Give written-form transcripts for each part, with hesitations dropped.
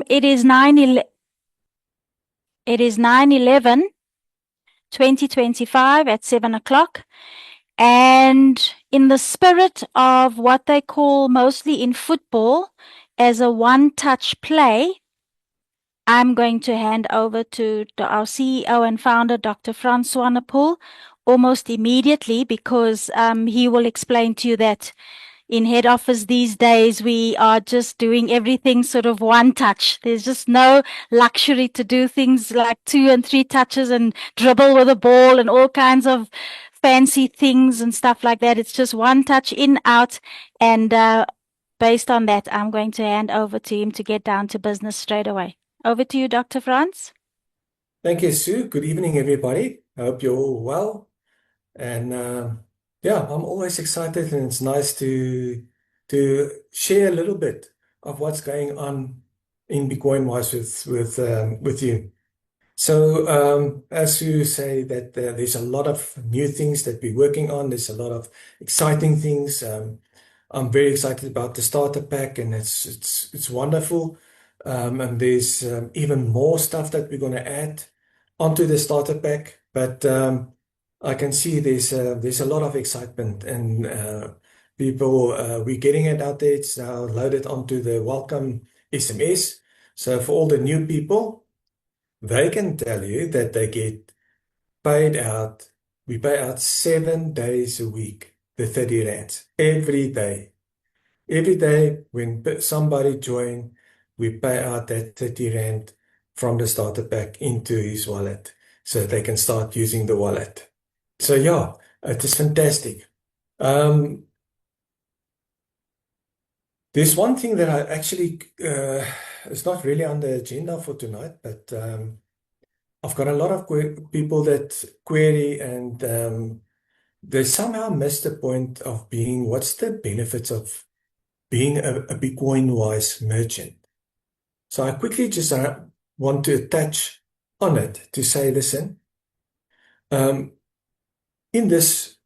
It is 9/11/2025 at 7 o'clock. And in the spirit of what they call mostly in football as a one-touch play, I'm going to hand over to our CEO and founder, Dr. Frans Swanepoel, almost immediately, because he will explain to you that in head office these days, we are just doing everything sort of one touch. There's just no luxury to do things like 2 and 3 touches and dribble with a ball and all kinds of fancy things and stuff like that. It's just one touch in, out. And based on that, I'm going to hand over to him to get down to business straight away. Over to you, Dr. Frans. Thank you, Sue. Good evening, everybody. I hope you're all well. And yeah, I'm always excited, and it's nice to share a little bit of what's going on in Bitcoin-wise with you. So as you say, that there's a lot of new things that we're working on. There's a lot of exciting things. I'm very excited about the starter pack, and it's wonderful. And there's even more stuff that we're going to add onto the starter pack. But I can see there's a lot of excitement, and people, we're getting it out there. It's now loaded onto the welcome SMS. So for all the new people, they can tell you that they get paid out. We pay out 7 days a week, the 30 rands, every day. Every day when somebody joins, we pay out that 30 rand from the starter pack into his wallet so they can start using the wallet. So yeah, it is fantastic. There's one thing that I actually, it's not really on the agenda for tonight, but I've got a lot of people that query, and they somehow miss the point of being, what's the benefits of being a Bitcoin-wise merchant? So I quickly just want to attach on it to say, listen, in this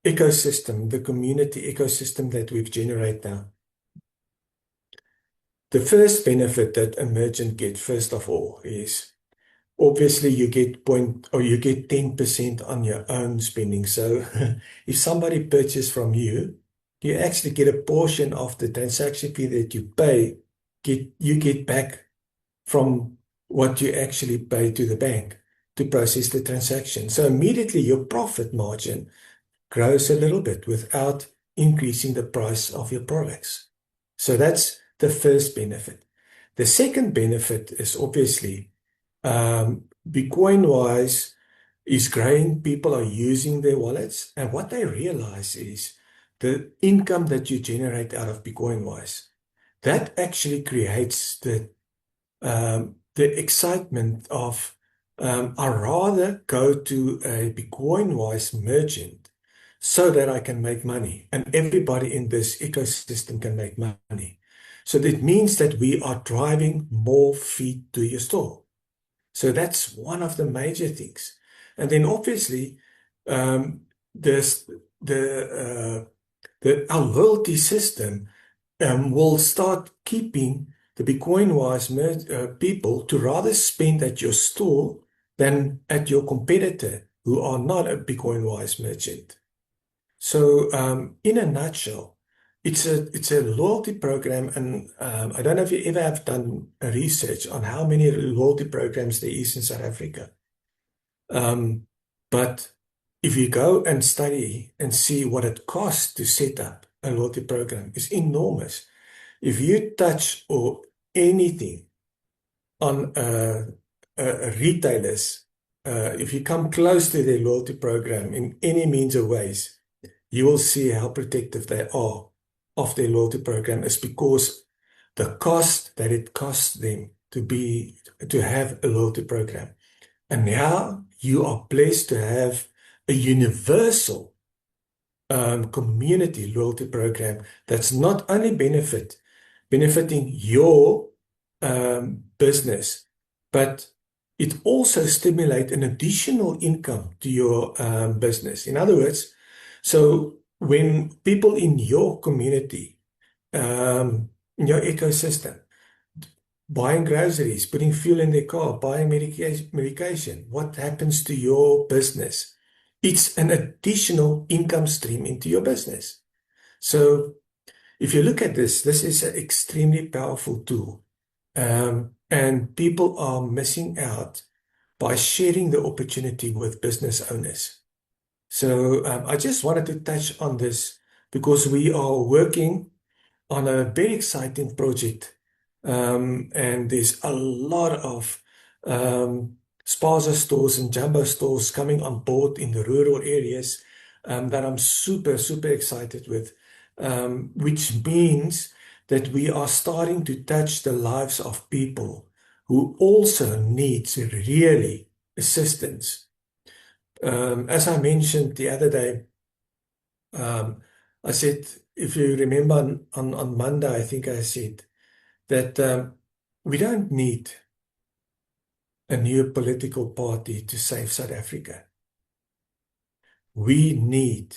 ecosystem, the community ecosystem that we've generated now, the first benefit that a merchant gets, first of all, is obviously you get 10% on your own spending. So if somebody purchases from you, you actually get a portion of the transaction fee that you pay, you get back from what you actually pay to the bank to process the transaction. So immediately your profit margin grows a little bit without increasing the price of your products. So that's the first benefit. The second benefit is obviously Bitcoin-wise is growing. People are using their wallets, and what they realize is the income that you generate out of Bitcoin-wise, that actually creates the excitement of I'd rather go to a Bitcoin-wise merchant so that I can make money, and everybody in this ecosystem can make money. So that means that we are driving more feet to your store. So that's one of the major things. And then obviously, our loyalty system will start keeping the Bitcoin-wise people to rather spend at your store than at your competitor who are not a Bitcoin-wise merchant. So in a nutshell, it's a loyalty program, and I don't know if you ever have done a research on how many loyalty programs there is in South Africa. But if you go and study and see what it costs to set up a loyalty program, it's enormous. If you touch or anything on retailers, if you come close to their loyalty program in any means or ways, you will see how protective they are of their loyalty program, is because the cost that it costs them to have a loyalty program. And now you are blessed to have a universal community loyalty program that's not only benefiting your business, but it also stimulates an additional income to your business. In other words, so when people in your community, in your ecosystem, buying groceries, putting fuel in their car, buying medication. What happens to your business? It's an additional income stream into your business. So if you look at this, this is an extremely powerful tool. And people are missing out by sharing the opportunity with business owners. So I just wanted to touch on this because we are working on a very exciting project. And there's a lot of spaza stores and jumbo stores coming on board in the rural areas that I'm super, super excited with, which means that we are starting to touch the lives of people who also need really assistance. As I mentioned the other day, I said, if you remember on Monday, I think I said that we don't need a new political party to save South Africa. We need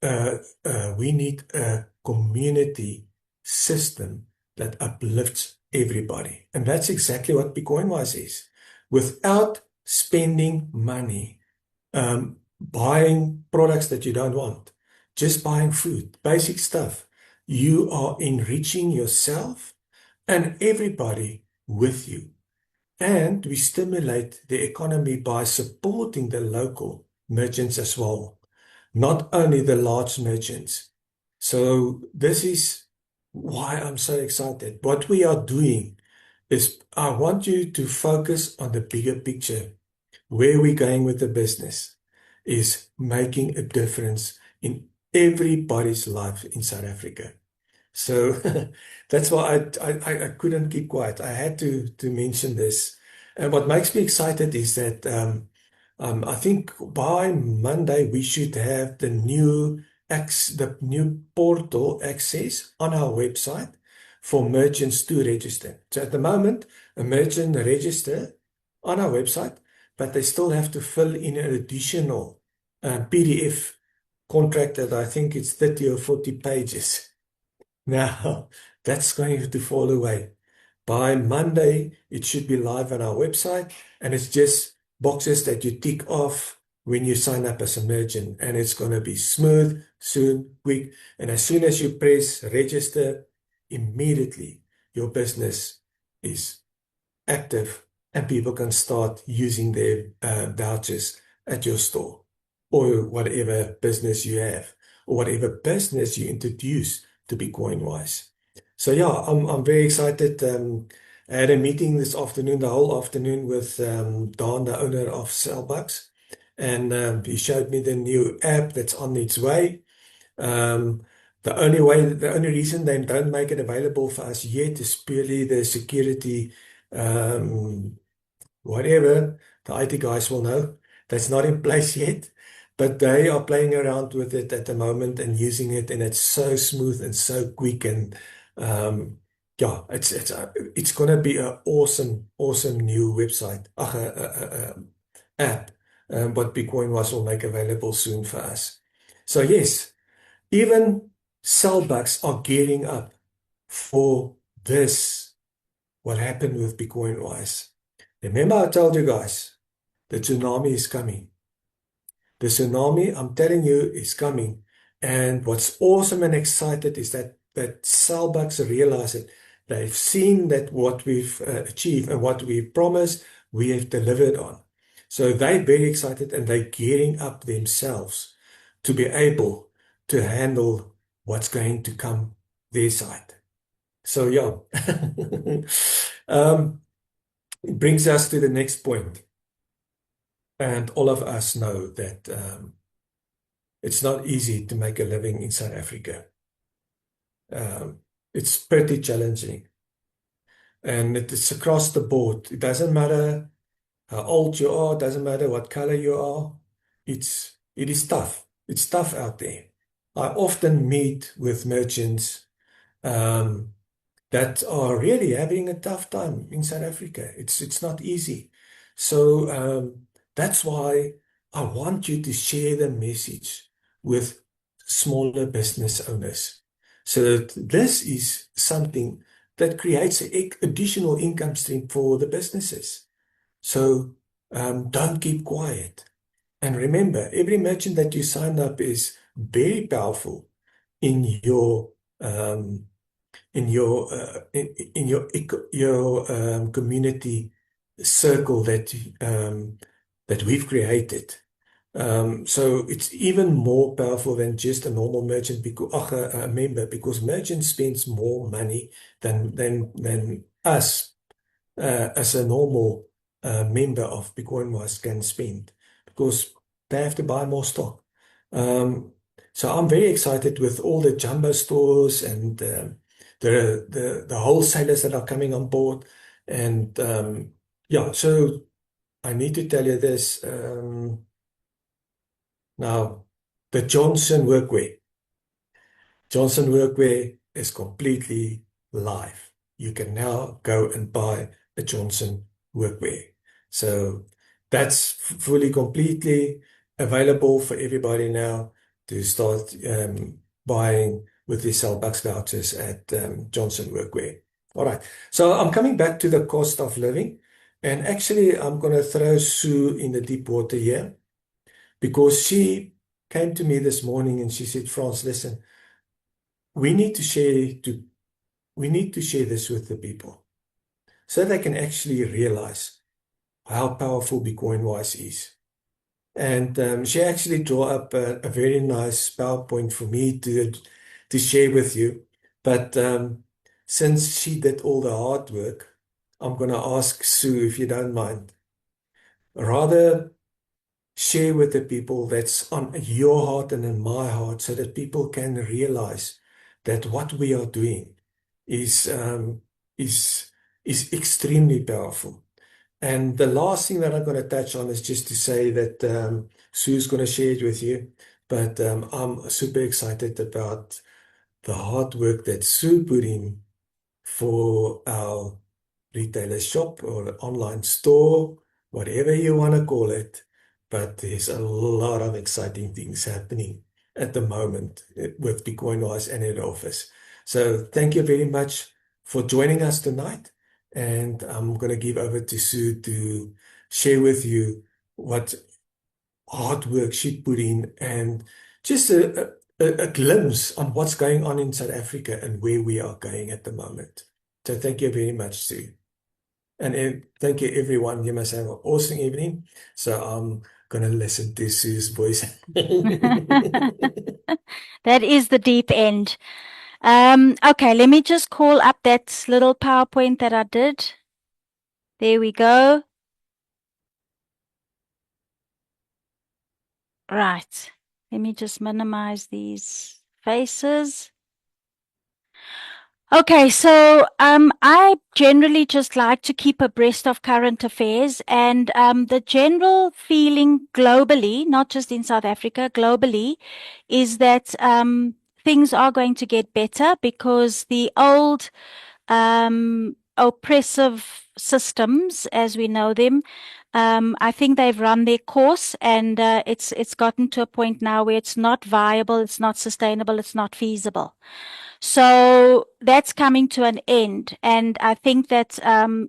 a community system that uplifts everybody. And that's exactly what BitcoinWise is. Without spending money, buying products that you don't want, just buying food, basic stuff, you are enriching yourself and everybody with you. And we stimulate the economy by supporting the local merchants as well, not only the large merchants. So this is why I'm so excited. What we are doing is I want you to focus on the bigger picture. Where we're going with the business is making a difference in everybody's life in South Africa. So that's why I couldn't keep quiet. I had to mention this. And what makes me excited is that I think by Monday we should have the new portal access on our website for merchants to register. So at the moment, a merchant register on our website, but they still have to fill in an additional PDF contract that I think it's 30 or 40 pages. Now, that's going to fall away. By Monday, it should be live on our website, and it's just boxes that you tick off when you sign up as a merchant, and it's going to be smooth, soon, quick, and as soon as you press register, immediately your business is active and people can start using their vouchers at your store or whatever business you have or whatever business you introduce to BitcoinWise. So yeah, I'm very excited. I had a meeting this afternoon, the whole afternoon with Don, the owner of Cellbucks, and he showed me the new app that's on its way. The only reason they don't make it available for us yet is purely the security, whatever, the IT guys will know. That's not in place yet, but they are playing around with it at the moment and using it, and it's so smooth and so quick, and yeah, it's gonna be an awesome new website, app, what BitcoinWise will make available soon for us. So yes, even Cellbucks are gearing up for this, what happened with BitcoinWise. Remember I told you guys, the tsunami is coming. The tsunami, I'm telling you, is coming. And what's awesome and excited is that Cellbucks realize it. They've seen that what we've achieved and what we've promised, we have delivered on. So they're very excited and they're gearing up themselves to be able to handle what's going to come their side. So yeah, it brings us to the next point. And all of us know that it's not easy to make a living in South Africa. It's pretty challenging. And it's across the board. It doesn't matter how old you are, it doesn't matter what color you are. It is tough. It's tough out there. I often meet with merchants that are really having a tough time in South Africa. It's not easy. So that's why I want you to share the message with smaller business owners. So that this is something that creates an additional income stream for the businesses. So don't keep quiet. And remember, every merchant that you sign up is very powerful in your community circle that we've created. So it's even more powerful than just a normal merchant because a member, because merchant spends more money than us as a normal member of Bitcoin Wise can spend because they have to buy more stock. So I'm very excited with all the jumbo stores and the wholesalers that are coming on board. And yeah, so I need to tell you this. Now, the Johnson Workwear. Johnson Workwear is completely live. You can now go and buy a Johnson Workwear. So that's fully, completely available for everybody now to start buying with the Sellbucks vouchers at Johnson Workwear. All right. So I'm coming back to the cost of living. And actually, I'm going to throw Sue in the deep water here because she came to me this morning and she said, Frans, listen, we need to share this with the people so they can actually realize how powerful Bitcoin Wise is. And she actually drew up a very nice PowerPoint for me to share with you. But since she did all the hard work, I'm going to ask Sue, if you don't mind, rather share with the people that's on your heart and in my heart so that people can realize that what we are doing is is extremely powerful. And the last thing that I'm going to touch on is just to say that Sue's going to share it with you, but I'm super excited about the hard work that Sue put in for our retailer shop or online store, whatever you want to call it. But there's a lot of exciting things happening at the moment with Bitcoin Wise and head office. So thank you very much for joining us tonight. And I'm going to give over to Sue to share with you what hard work she put in and just a glimpse on what's going on in South Africa and where we are going at the moment. So thank you very much, Sue. And thank you, everyone. You must have an awesome evening. So I'm going to listen to Sue's voice. That is the deep end. Okay, let me just call up that little PowerPoint that I did. There we go. Right. Let me just minimize these faces. Okay, so I generally just like to keep abreast of current affairs, and the general feeling globally, not just in South Africa, globally, is that things are going to get better because the old oppressive systems, as we know them, I think they've run their course, and it's gotten to a point now where it's not viable, it's not sustainable, it's not feasible. So that's coming to an end, and I think that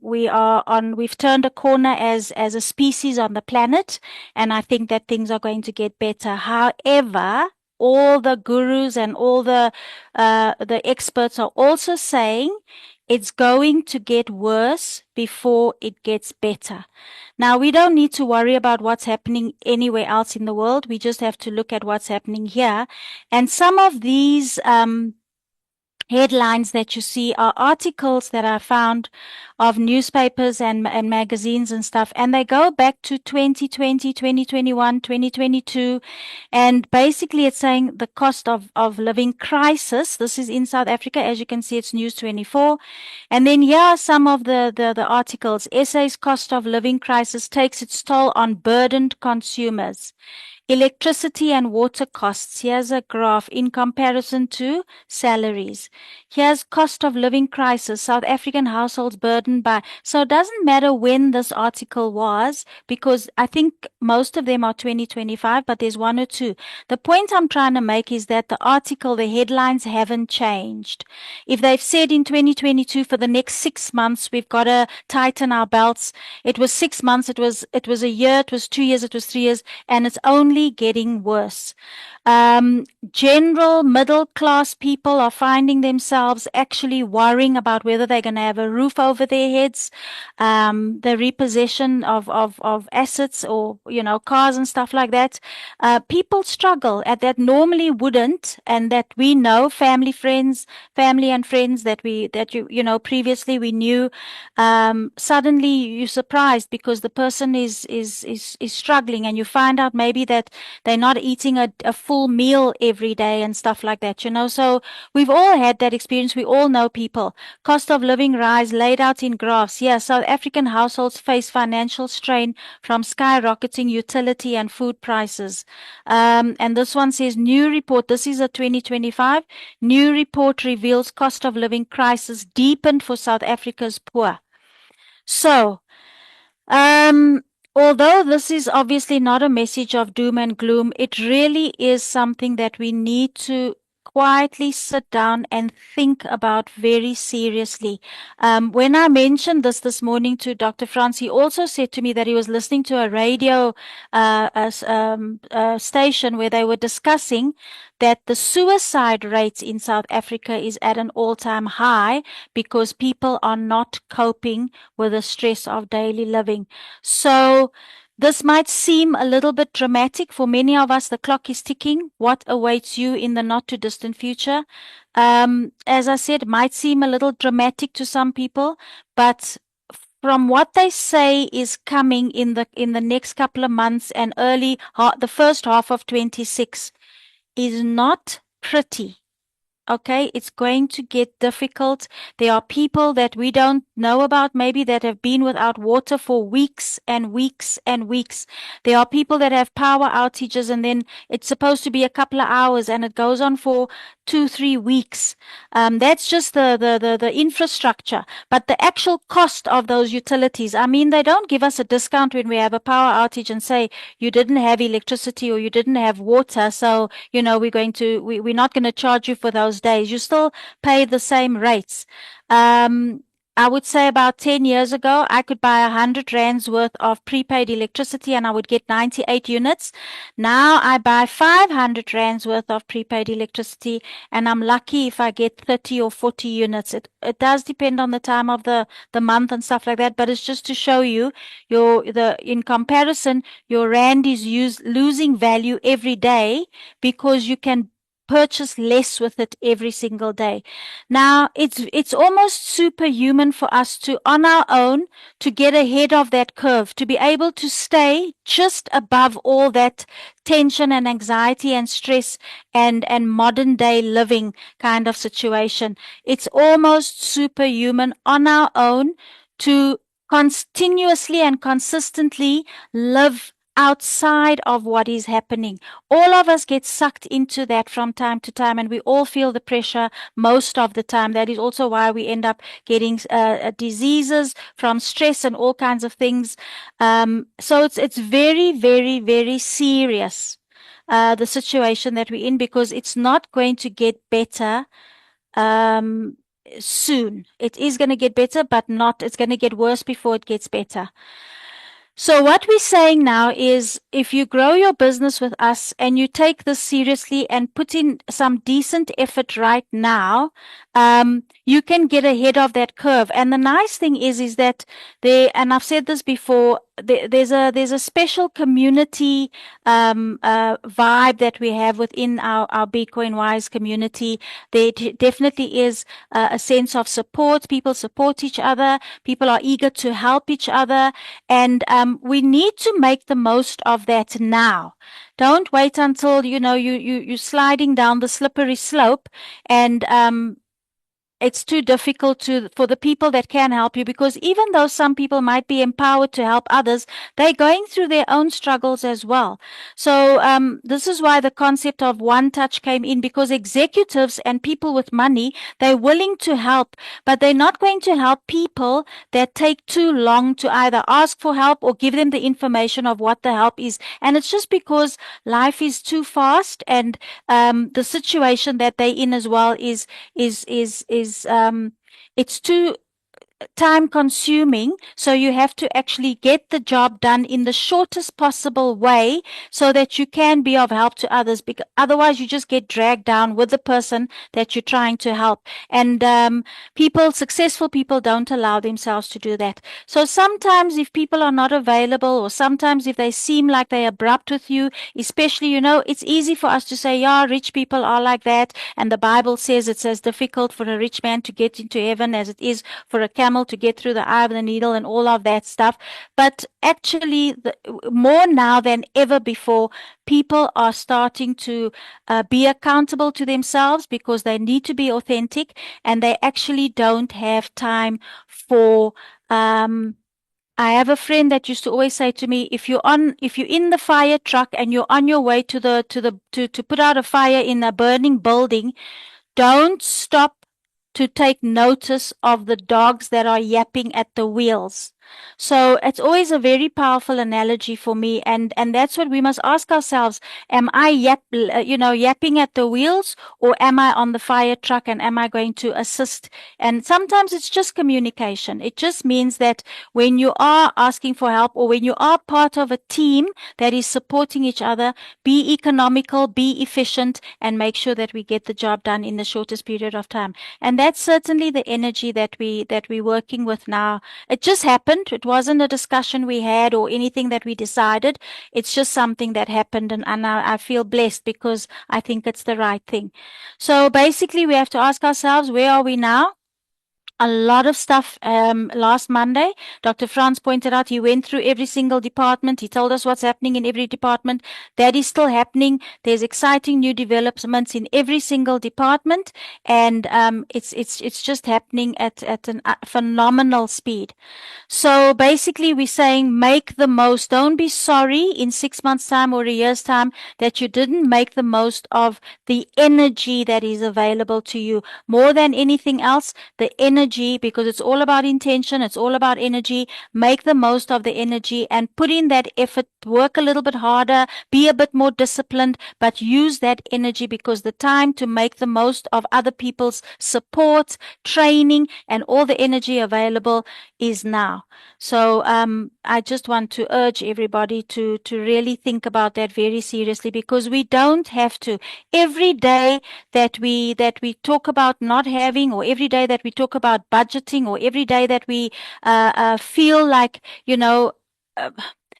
we've turned a corner as a species on the planet, and I think that things are going to get better. However, all the gurus and all the experts are also saying it's going to get worse before it gets better. Now, we don't need to worry about what's happening anywhere else in the world. We just have to look at what's happening here. And some of these headlines that you see are articles that I found of newspapers and magazines and stuff, and they go back to 2020, 2021, 2022, and basically it's saying the cost of living crisis. This is in South Africa. As you can see, it's News 24. And then here are some of the articles. SA's cost of living crisis takes its toll on burdened consumers. Electricity and water costs. Here's a graph in comparison to salaries. Here's cost of living crisis. South African households burdened by. So it doesn't matter when this article was, because I think most of them are 2025, but there's one or two. The point I'm trying to make is that the article, the headlines haven't changed. If they've said in 2022 for the next 6 months, we've got to tighten our belts. It was 6 months, it was a year, it was 2 years, it was 3 years, and it's only getting worse. General middle class people are finding themselves actually worrying about whether they're going to have a roof over their heads, the repossession of assets, or, cars and stuff like that. People struggle at that normally wouldn't, and that we know, family and friends that previously we knew. Suddenly you're surprised because the person is struggling, and you find out maybe that they're not eating a full meal every day and stuff like that, So we've all had that experience. We all know people. Cost of living rise laid out in graphs. Yeah, South African households face financial strain from skyrocketing utility and food prices. And this one says, new report. This is a 2025. New report reveals cost of living crisis deepened for South Africa's poor. So, although this is obviously not a message of doom and gloom, it really is something that we need to quietly sit down and think about very seriously. When I mentioned this morning to Dr. Franz, he also said to me that he was listening to a radio station where they were discussing that the suicide rate in South Africa is at an all-time high because people are not coping with the stress of daily living. So this might seem a little bit dramatic for many of us. The clock is ticking. What awaits you in the not too distant future? As I said, might seem a little dramatic to some people, but from what they say is coming in the next couple of months and the first half of 26 is not pretty. Okay, it's going to get difficult. There are people that we don't know about, maybe, that have been without water for weeks and weeks and weeks. There are people that have power outages, and then it's supposed to be a couple of hours and it goes on for 2-3 weeks. That's just the infrastructure. But the actual cost of those utilities, I mean, they don't give us a discount when we have a power outage and say you didn't have electricity or you didn't have water, so we're not going to charge you for those days. You still pay the same rates. I would say about 10 years ago, I could buy 100 rands worth of prepaid electricity and I would get 98 units. Now I buy 500 rands worth of prepaid electricity and I'm lucky if I get 30 or 40 units. It does depend on the time of the month and stuff like that, but it's just to show you in comparison, your rand is losing value every day because you can purchase less with it every single day. Now, it's almost superhuman for us to, on our own, to get ahead of that curve, to be able to stay just above all that tension and anxiety and stress and modern day living kind of situation. It's almost superhuman on our own to continuously and consistently live outside of what is happening. All of us get sucked into that from time to time, and we all feel the pressure most of the time. That is also why we end up getting diseases from stress and all kinds of things. So it's very, very, very serious, the situation that we're in, because it's not going to get better soon. It is going to get better, but it's going to get worse before it gets better. So what we're saying now is, if you grow your business with us and you take this seriously and put in some decent effort right now, you can get ahead of that curve. And the nice thing is that and I've said this before, there's a special community vibe that we have within our Bitcoin Wise community. There definitely is a sense of support. People support each other. People are eager to help each other, and we need to make the most of that now. Don't wait until you're sliding down the slippery slope and it's too difficult for the people that can help you, because even though some people might be empowered to help others, they're going through their own struggles as well. So this is why the concept of One Touch came in, because executives and people with money, they're willing to help, but they're not going to help people that take too long to either ask for help or give them the information of what the help is. And it's just because life is too fast, and the situation that they're in as well is it's too time consuming, so you have to actually get the job done in the shortest possible way so that you can be of help to others, because otherwise you just get dragged down with the person that you're trying to help. And successful people don't allow themselves to do that. So sometimes if people are not available, or sometimes if they seem like they're abrupt with you, especially, it's easy for us to say, yeah, rich people are like that, and the Bible says it's as difficult for a rich man to get into heaven as it is for a camel to get through the eye of the needle, and all of that stuff. But actually, more now than ever before, people are starting to be accountable to themselves, because they need to be authentic, and they actually don't have time for I have a friend that used to always say to me, if you're in the fire truck and you're on your way to put out a fire in a burning building, don't stop to take notice of the dogs that are yapping at the wheels. So it's always a very powerful analogy for me, and that's what we must ask ourselves: am I yapping at the wheels, or am I on the fire truck, and am I going to assist? And sometimes it's just communication. It just means that when you are asking for help, or when you are part of a team that is supporting each other, be economical, be efficient, and make sure that we get the job done in the shortest period of time. And that's certainly the energy that we're working with now. It just happened. It wasn't a discussion we had or anything that we decided. It's just something that happened, and I feel blessed because I think it's the right thing. So basically, we have to ask ourselves, where are we now? A lot of stuff. Last Monday, Dr. Franz pointed out, he went through every single department. He told us what's happening in every department. That is still happening. There's exciting new developments in every single department, and it's just happening at a phenomenal speed. So basically, we're saying, make the most. Don't be sorry in 6 months' time or a year's time that you didn't make the most of the energy that is available to you. More than anything else, the energy, because it's all about intention, it's all about energy. Make the most of the energy and put in that effort. Work a little bit harder, be a bit more disciplined, but use that energy, because the time to make the most of other people's support, training, and all the energy available is now. So I just want to urge everybody to really think about that very seriously, because we don't have to. Every day that we talk about not having, or every day that we talk about budgeting, or every day that we feel like,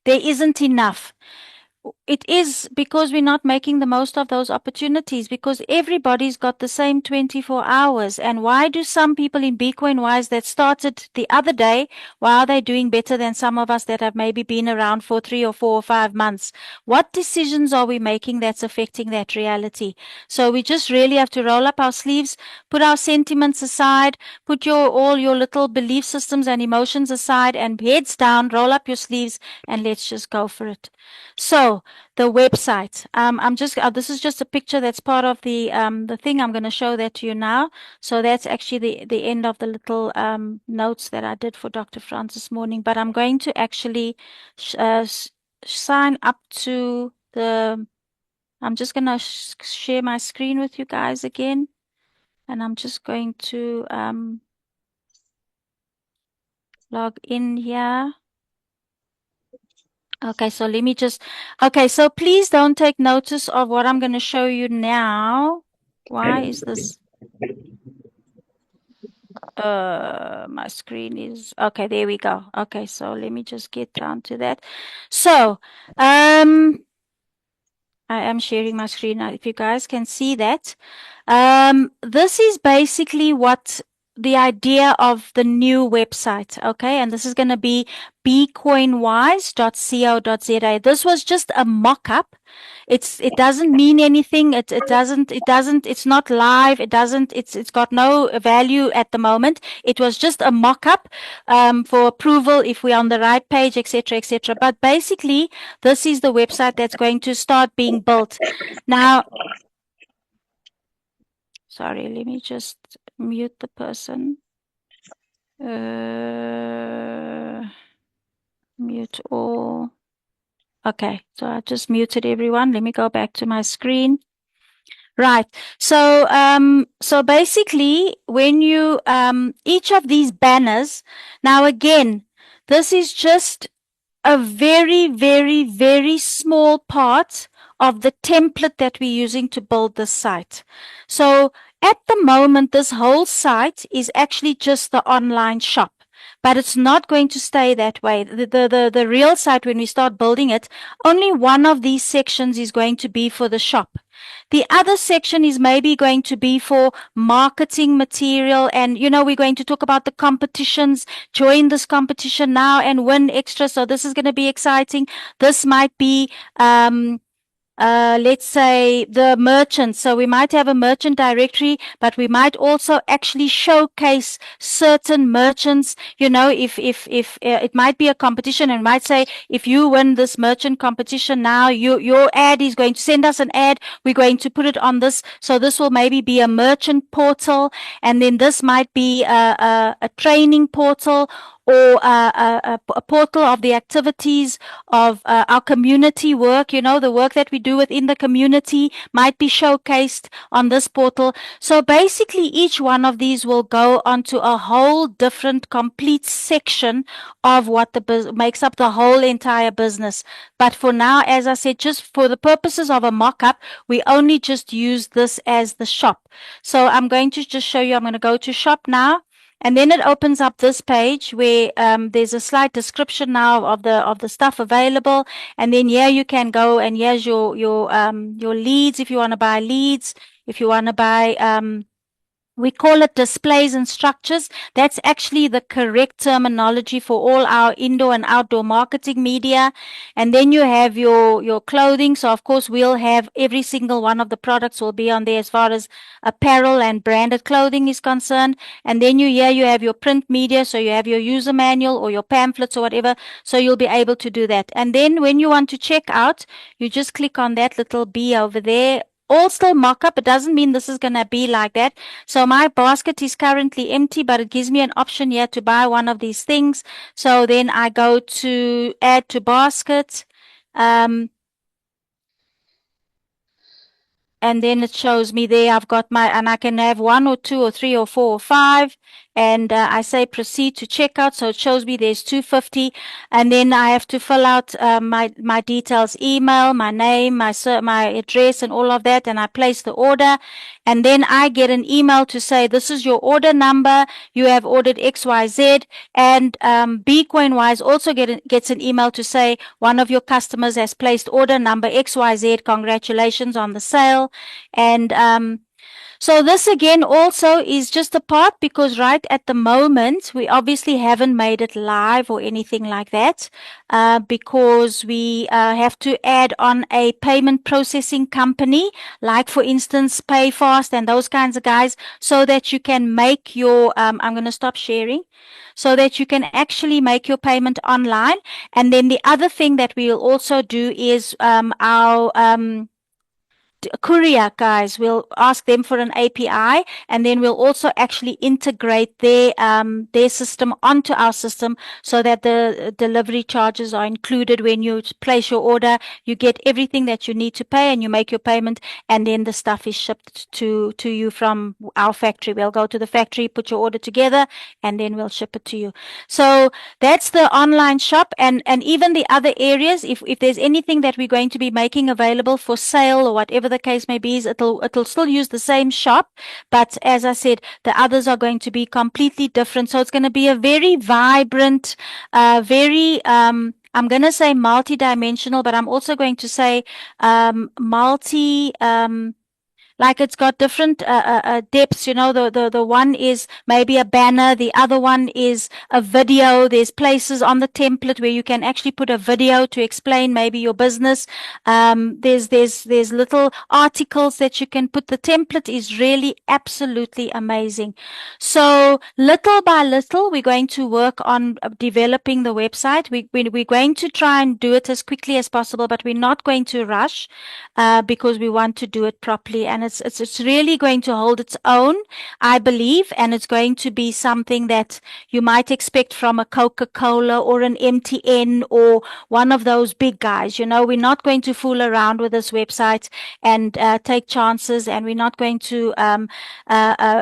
there isn't enough, it is because we're not making the most of those opportunities, because everybody's got the same 24 hours. And why do some people in Bitcoin Wise that started the other day, why are they doing better than some of us that have maybe been around for 3 or 4 or 5 months? What decisions are we making that's affecting that reality? So we just really have to roll up our sleeves, put our sentiments aside, put all your little belief systems and emotions aside, and heads down, roll up your sleeves, and let's just go for it. So the website, this is just a picture that's part of the thing. I'm going to show that to you now. So that's actually the end of the little notes that I did for Dr. Franz this morning. But I'm going to actually sign up to I'm just going to share my screen with you guys again. And I'm just going to log in here. Okay, so let me okay, so please don't take notice of what I'm going to show you now. Why is this? My screen is, okay, there we go. Okay, so let me just get down to that. So, I am sharing my screen now, if you guys can see that. This is basically what the idea of the new website, okay? And this is going to be bcoinwise.co.za. This was just a mock-up. It doesn't mean anything. It's not live. It's got no value at the moment. It was just a mock-up for approval if we're on the right page, etc., etc. But basically, this is the website that's going to start being built. Now, sorry, let me just mute the person. Mute all. Okay, so I just muted everyone. Let me go back to my screen. Right. So basically, when you each of these banners, now again, this is just a very, very, very small part of the template that we're using to build this site. So at the moment, this whole site is actually just the online shop. But it's not going to stay that way. The real site, when we start building it, only one of these sections is going to be for the shop. The other section is maybe going to be for marketing material. And, you know, we're going to talk about the competitions. Join this competition now and win extra. So this is going to be exciting. This might be, let's say the merchants. So we might have a merchant directory, but we might also actually showcase certain merchants. You know, if it might be a competition, and might say, if you win this merchant competition now, your ad is going to send us an ad. We're going to put it on this. So this will maybe be a merchant portal, and then this might be a training portal, or a portal of the activities of our community work. You know, the work that we do within the community might be showcased on this portal. So basically, each one of these will go onto a whole different, complete section of what makes up the whole entire business. But for now, as I said, just for the purposes of a mock-up, we only just use this as the shop. So I'm going to just show you. I'm going to go to shop now. And then it opens up this page where there's a slight description now of the stuff available. And then here you can go, and here's your leads if you want to buy leads. If you want to buy we call it displays and structures. That's actually the correct terminology for all our indoor and outdoor marketing media. And then you have your clothing. So of course we'll have every single one of the products will be on there as far as apparel and branded clothing is concerned. And then you have your print media. So you have your user manual or your pamphlets or whatever. So you'll be able to do that. And then when you want to check out, you just click on that little B over there. All still mock-up. It doesn't mean this is going to be like that. So my basket is currently empty, but it gives me an option here to buy one of these things. So then I go to add to basket. And then it shows me there I've got and I can have 1 or 2 or 3 or 4 or 5. And I say proceed to checkout. So it shows me there's 250. And then I have to fill out my details, email, my name, my address and all of that. And I place the order. And then I get an email to say, this is your order number. You have ordered XYZ. And BCoinWise also gets an email to say, one of your customers has placed order number XYZ. Congratulations on the sale. And so this again also is just a part, because right at the moment we obviously haven't made it live or anything like that, because we have to add on a payment processing company, like for instance PayFast and those kinds of guys, so that you can make your I'm going to stop sharing, so that you can actually make your payment online. And then the other thing that we'll also do is our courier guys, we'll ask them for an API, and then we'll also actually integrate their system onto our system, so that the delivery charges are included when you place your order. You get everything that you need to pay, and you make your payment, and then the stuff is shipped to you from our factory. We'll go to the factory, put your order together, and then we'll ship it to you. So that's the online shop. And even the other areas, if there's anything that we're going to be making available for sale or whatever the case may be, it'll still use the same shop, but as I said, the others are going to be completely different. So it's going to be a very vibrant, very I'm going to say multi-dimensional, but I'm also going to say like it's got different depths. You know, the one is maybe a banner, the other one is a video. There's places on the template where you can actually put a video to explain maybe your business. There's little articles that you can put. The template is really absolutely amazing. So little by little, we're going to work on developing the website. We're going to try and do it as quickly as possible, but we're not going to rush because we want to do it properly. And it's really going to hold its own, I believe, and it's going to be something that you might expect from a Coca-Cola or an MTN or one of those big guys. You know, we're not going to fool around with this website and take chances, and we're not going to,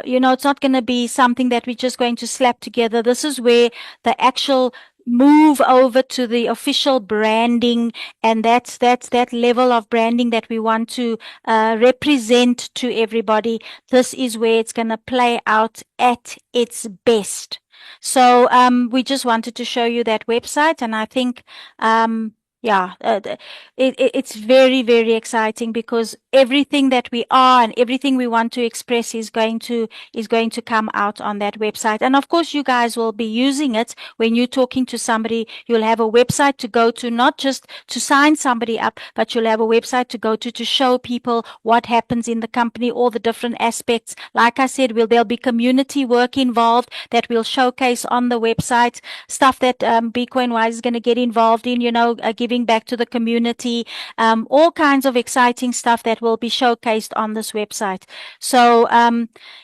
you know, it's not going to be something that we're just going to slap together. This is where the actual move over to the official branding, and that's that level of branding that we want to represent to everybody. This is where it's going to play out at its best. So we just wanted to show you that website, and I think yeah, it's very, very exciting because everything that we are and everything we want to express is going to come out on that website. And of course, you guys will be using it when you're talking to somebody. You'll have a website to go to, not just to sign somebody up, but you'll have a website to go to show people what happens in the company, all the different aspects. Like I said, there'll be community work involved that we'll showcase on the website, stuff that BcoinWise is going to get involved in, you know, giving back to the community, all kinds of exciting stuff that will be showcased on this website. So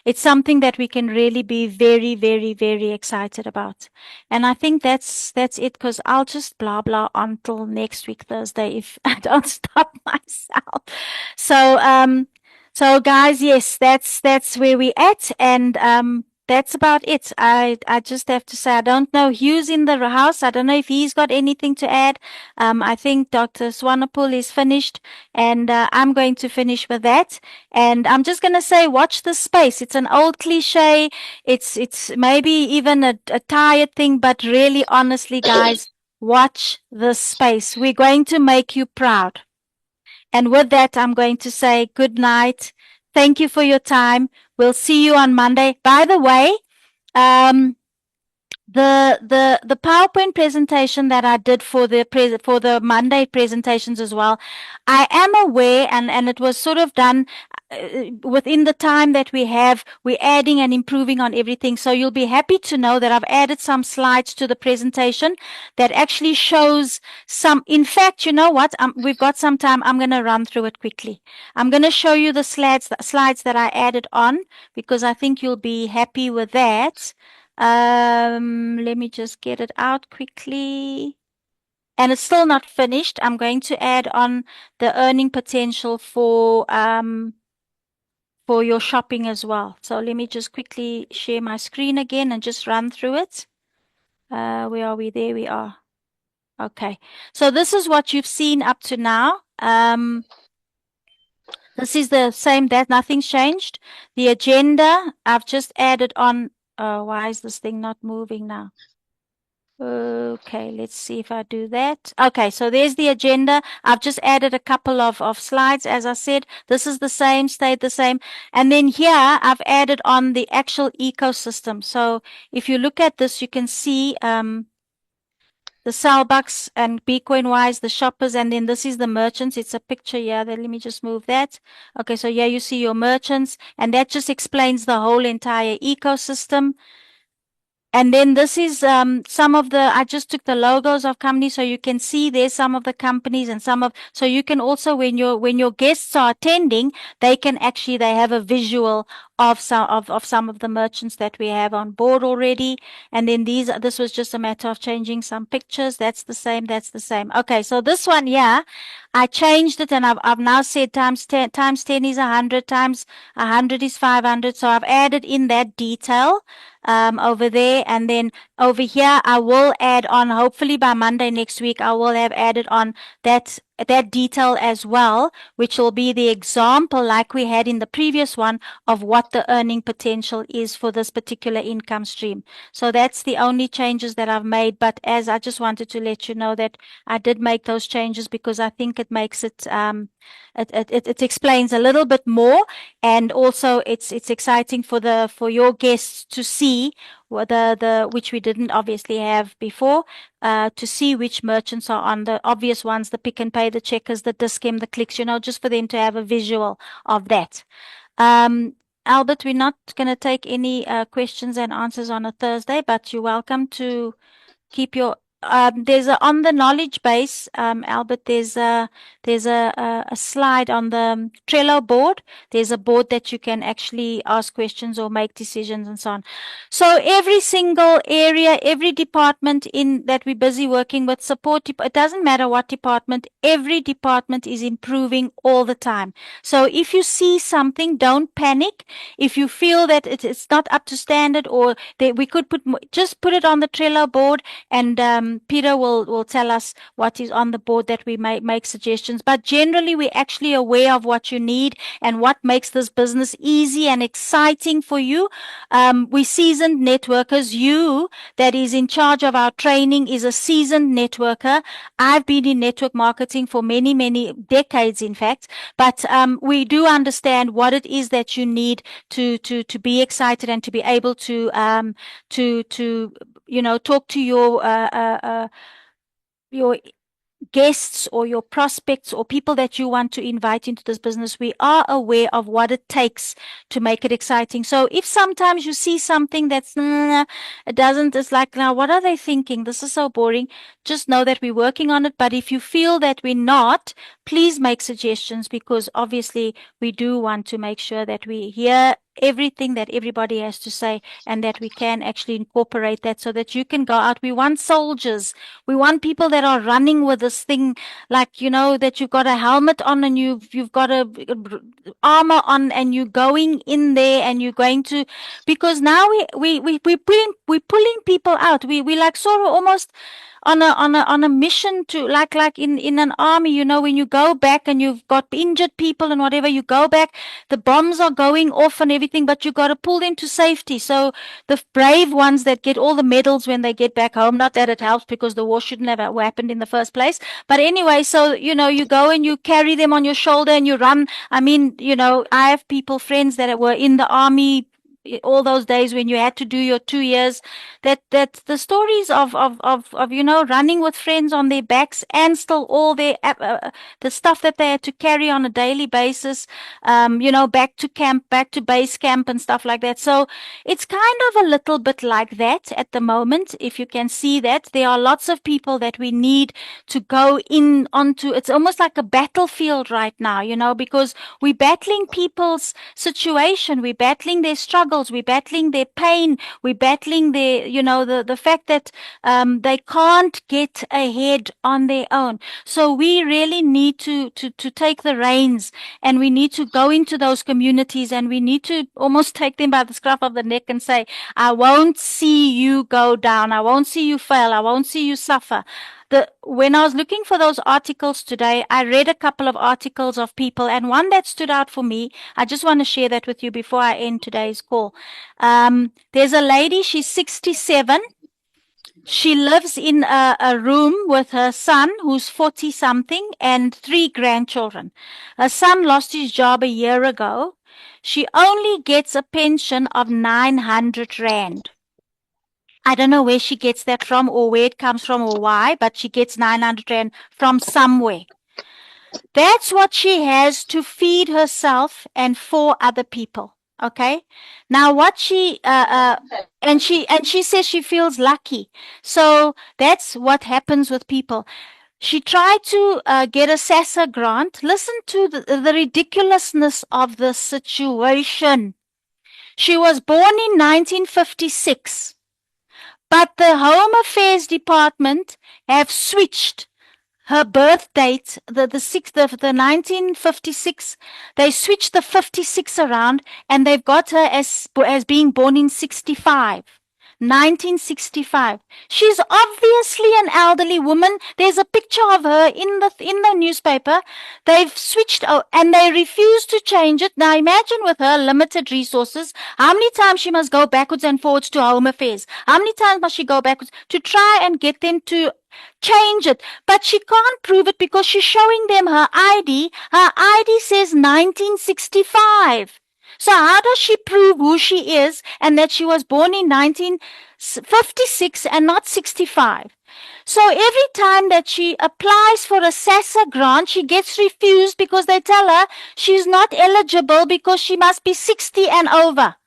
it's something that we can really be very, very, very excited about. And I think that's it, because I'll just blah blah until next week Thursday if I don't stop myself. So guys, yes, that's where we're at, and that's about it. I just have to say, I don't know Hugh's in the house. I don't know if he's got anything to add. I think Dr. Swanepoel is finished, and I'm going to finish with that. And I'm just going to say, watch the space. It's an old cliche. It's maybe even a tired thing, but really, honestly, guys, watch the space. We're going to make you proud. And with that, I'm going to say good night. Thank you for your time. We'll see you on Monday. By the way, the PowerPoint presentation that I did for the Monday presentations as well, I am aware, and it was sort of done within the time that we have. We're adding and improving on everything. So you'll be happy to know that I've added some slides to the presentation that actually shows some. In fact, you know what? We've got some time. I'm going to run through it quickly. I'm going to show you the slides that I added on, because I think you'll be happy with that. Let me just get it out quickly. And it's still not finished. I'm going to add on the earning potential for your shopping as well. So let me just quickly share my screen again and just run through it. Where are we? There we are. Okay. So this is what you've seen up to now. This is the same, that nothing's changed. The agenda, I've just added on. Why is this thing not moving now? Okay, let's see if I do that. Okay, so there's the agenda. I've just added a couple of slides. As I said, this is the same, stayed the same. And then here I've added on the actual ecosystem. So if you look at this, you can see the Sellbucks and BcoinWise, the shoppers, and then this is the merchants. It's a picture here. Let me just move that. Okay, so here you see your merchants, and that just explains the whole entire ecosystem. And then this is some of the, I just took the logos of companies, so you can see there's some of the companies and so you can also, when your guests are attending, they have a visual of some of the merchants that we have on board already. And then this was just a matter of changing some pictures. That's the same. Okay, so this one, yeah, I changed it, and I've now said times 10 is 100, times 100 is 500. So I've added in that detail over there. And then over here, I will add on, hopefully by Monday next week, I will have added on that detail as well, which will be the example like we had in the previous one of what the earning potential is for this particular income stream. So that's the only changes that I've made. But as I just wanted to let you know that I did make those changes because I think it makes it, it explains a little bit more, and also it's exciting for your guests to see what which we didn't obviously have before, to see which merchants are on the obvious ones, the Pick n Pay, the Checkers, the Dis-Chem, the Clicks, just for them to have a visual of that. Albert, we're not going to take any questions and answers on a Thursday, but you're welcome to keep your there's on the knowledge base, Albert, there's a slide on the Trello board. There's a board that you can actually ask questions or make decisions and so on. So every single area, every department in that we're busy working with, support, it doesn't matter what department, every department is improving all the time. So if you see something, don't panic. If you feel that it's not up to standard, or that we could just put it on the Trello board, and Peter will tell us what is on the board that we may make suggestions. But generally, we're actually aware of what you need and what makes this business easy and exciting for you. We seasoned networkers. You that is in charge of our training is a seasoned networker. I've been in network marketing for many, many decades, in fact. But we do understand what it is that you need to be excited and to be able to talk to your guests or your prospects or people that you want to invite into this business. We are aware of what it takes to make it exciting. So if sometimes you see something that's it doesn't, it's like, now what are they thinking? This is so boring. Just know that we're working on it. But if you feel that we're not, please make suggestions, because obviously we do want to make sure that we hear everything that everybody has to say, and that we can actually incorporate that so that you can go out. We want soldiers. We want people that are running with this thing, like, that you've got a helmet on and you've got a armor on, and you're going in there and you're going to, because now we're pulling people out. We like sort of almost on a mission to, like in an army, when you go back and you've got injured people and whatever, you go back, the bombs are going off and everything, but you got to pull them to safety. So the brave ones that get all the medals when they get back home, not that it helps because the war shouldn't have happened in the first place. But anyway, so, you go and you carry them on your shoulder and you run. I mean, I have friends that were in the army all those days when you had to do your 2 years, that the stories of running with friends on their backs, and still all their the stuff that they had to carry on a daily basis, back to camp, back to base camp and stuff like that. So it's kind of a little bit like that at the moment. If you can see that there are lots of people that we need to go in onto, it's almost like a battlefield right now, because we're battling people's situation, we're battling their struggles, we're battling their pain, we're battling their, the fact that they can't get ahead on their own. So we really need to take the reins, and we need to go into those communities, and we need to almost take them by the scruff of the neck and say, I won't see you go down, I won't see you fail, I won't see you suffer. When I was looking for those articles today, I read a couple of articles of people, and one that stood out for me, I just want to share that with you before I end today's call. There's a lady, she's 67. She lives in a room with her son, who's 40-something, and 3 grandchildren. Her son lost his job a year ago. She only gets a pension of 900 Rand. I don't know where she gets that from, or where it comes from, or why, but she gets 900 Rand from somewhere. That's what she has to feed herself and 4 other people. Okay. Now what she and she says she feels lucky. So that's what happens with people. She tried to get a SASSA grant. Listen to the ridiculousness of the situation. She was born in 1956. But the Home Affairs Department have switched her birth date, the 1956, they switched the 56 around, and they've got her as being born in 65. 1965. She's obviously an elderly woman. There's a picture of her in the newspaper. They've switched and they refuse to change it. Now imagine with her limited resources, how many times she must go backwards and forwards to Home Affairs. How many times must she go backwards to try and get them to change it? But she can't prove it because she's showing them her ID. Her ID says 1965. So how does she prove who she is and that she was born in 1956 and not 65? So every time that she applies for a SASSA grant, she gets refused because they tell her she's not eligible because she must be 60 and over.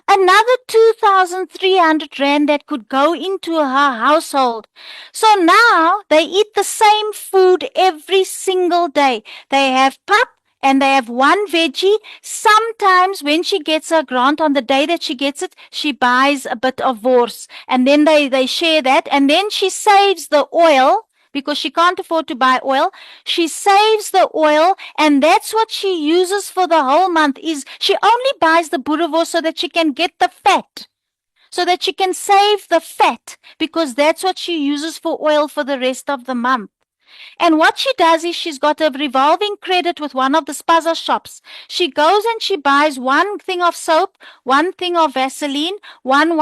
Another 2,300 rand that could go into her household. So now they eat the same food every single day. They have pap and they have one veggie. Sometimes when she gets her grant, on the day that she gets it, she buys a bit of wors. And then they share that. And then she saves the oil because she can't afford to buy oil. She saves the oil, and that's what she uses for the whole month. Is she only buys the boerewors so that she can get the fat, so that she can save the fat, because that's what she uses for oil for the rest of the month. And what she does is she's got a revolving credit with one of the spaza shops. She goes and she buys one thing of soap, one thing of Vaseline, one,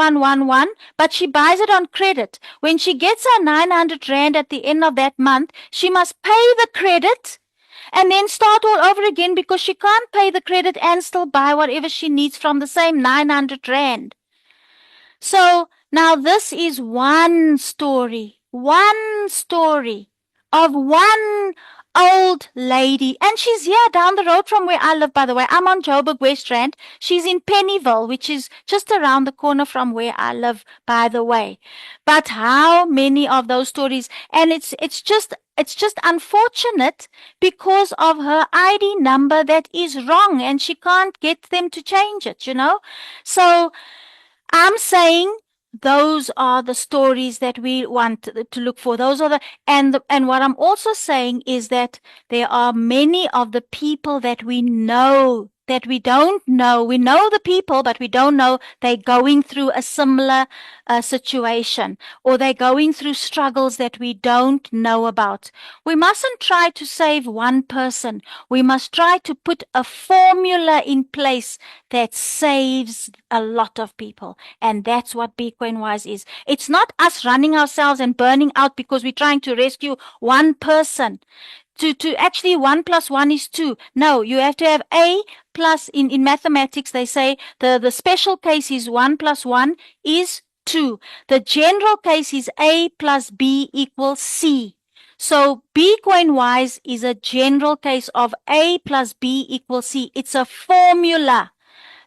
but she buys it on credit. When she gets her 900 rand at the end of that month, she must pay the credit and then start all over again because she can't pay the credit and still buy whatever she needs from the same 900 rand. So now this is one story of one old lady. And she's here down the road from where I live, by the way. I'm on Joburg West Rand. She's in Pennyville, which is just around the corner from where I live, by the way. But how many of those stories? And it's just unfortunate because of her ID number that is wrong and she can't get them to change it, you know? So I'm saying those are the stories that we want to look for. Those are and what I'm also saying is that there are many of the people that we know that we don't know. We know the people, but we don't know they're going through a similar situation, or they're going through struggles that we don't know about. We mustn't try to save one person. We must try to put a formula in place that saves a lot of people. And that's what Be Coin Wise is. It's not us running ourselves and burning out because we're trying to rescue one person. To actually 1 + 1 is 2. No, you have to have A plus, in mathematics, they say the special case is 1 + 1 is 2. The general case is A plus B equals C. So Be Coin Wise is a general case of A plus B equals C. It's a formula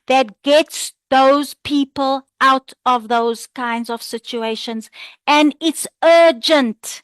that gets those people out of those kinds of situations. And it's urgent.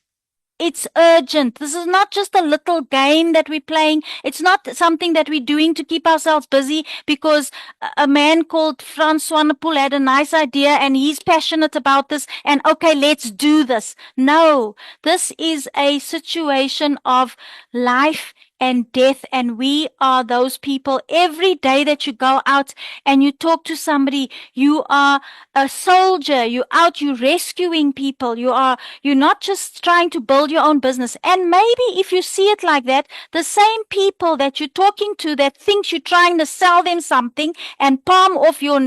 It's urgent. This is not just a little game that we're playing. It's not something that we're doing to keep ourselves busy because a man called Frans Swanepoel had a nice idea and he's passionate about this and okay, let's do this. No, this is a situation of life and death, and we are those people. Every day that you go out and you talk to somebody, you are a soldier. You're out, you're rescuing people. You're not just trying to build your own business. And maybe if you see it like that, the same people that you're talking to that thinks you're trying to sell them something and palm off your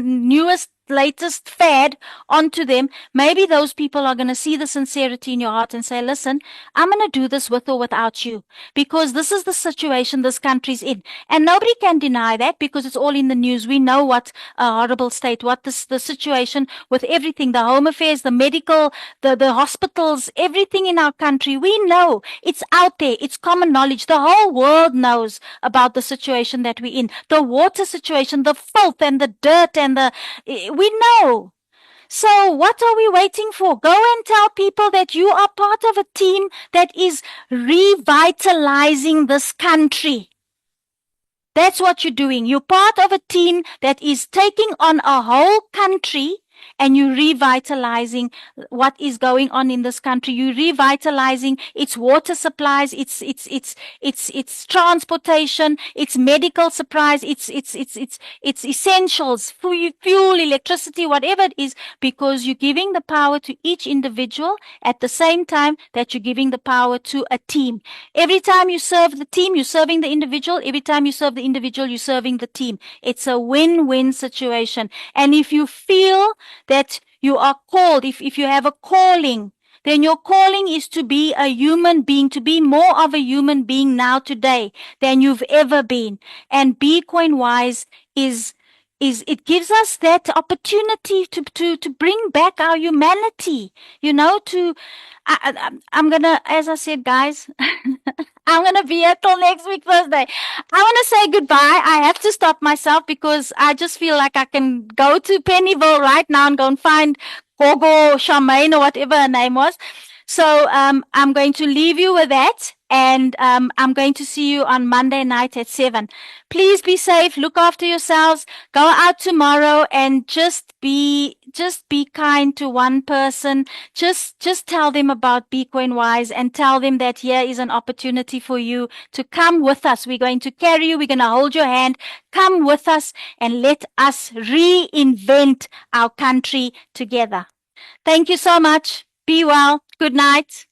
latest fad onto them, maybe those people are going to see the sincerity in your heart and say, listen, I'm going to do this with or without you because this is the situation this country's in. And nobody can deny that because it's all in the news. We know what a horrible state, what the situation with everything, the Home Affairs, the medical, the hospitals, everything in our country. We know it's out there. It's common knowledge. The whole world knows about the situation that we're in, the water situation, the filth and the dirt and we know. So what are we waiting for? Go and tell people that you are part of a team that is revitalizing this country. That's what you're doing. You're part of a team that is taking on a whole country and you're revitalizing what is going on in this country. You're revitalizing its water supplies, its transportation, its medical supplies, its essentials, fuel, electricity, whatever it is, because you're giving the power to each individual at the same time that you're giving the power to a team. Every time you serve the team, you're serving the individual. Every time you serve the individual, you're serving the team. It's a win-win situation. And if you feel that you are called, if you have a calling, then your calling is to be a human being, to be more of a human being now today than you've ever been. And Bitcoin Wise is it gives us that opportunity to bring back our humanity, you know, I'm gonna, as I said, guys, I'm gonna be here till next week, Thursday. I want to say goodbye. I have to stop myself because I just feel like I can go to Pennyville right now and go and find Gogo Charmaine or whatever her name was. So I'm going to leave you with that, and I'm going to see you on Monday night at 7. Please be safe. Look after yourselves. Go out tomorrow and just be kind to one person. Just tell them about Bitcoin Wise and tell them that here is an opportunity for you to come with us. We're going to carry you. We're going to hold your hand. Come with us and let us reinvent our country together. Thank you so much. Be well. Good night.